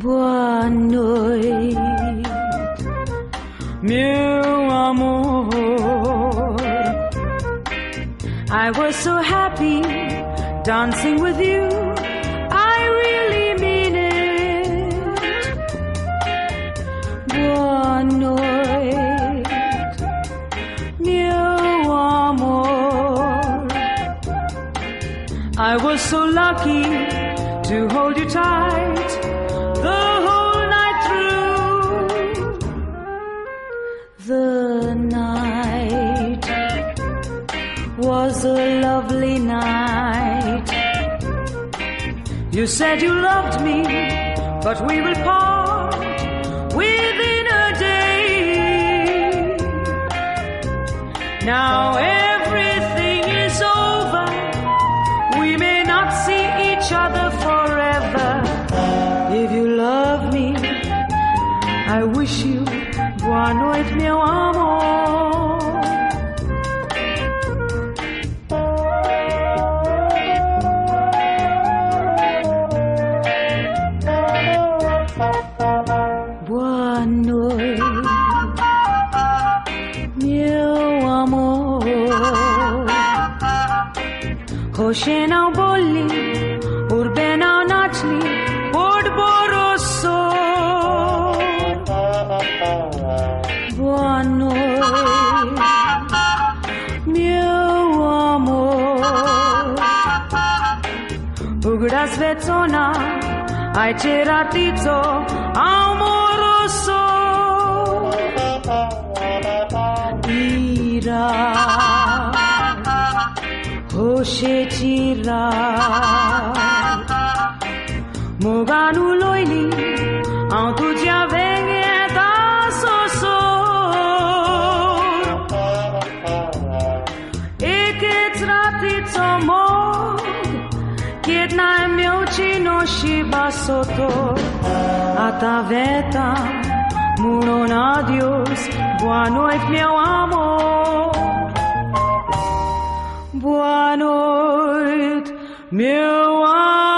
Boa noite, meu amor. I was so happy dancing with you. I really mean it. Boa noite, meu amor. I was so lucky to hold you tight the whole night through. The night was a lovely night. You said you loved me, but we will part within a day. Now everything is over. We may not see each other forever. If you love me, I wish you boa noite, meu amor. Boa noite, meu amor. Hoše na bolli, urbe na načli, pod boroso. Boa noite, meu amor. Ugra svecona, ai ce ratico amoroso. Ira, hoše chira, moganu loili, au tu ja venge da soso. Eket ratico mog, jedna meučino šiba soto, a ta veta, muron adios, boa noite, meu amor. Boa noite, meu amor.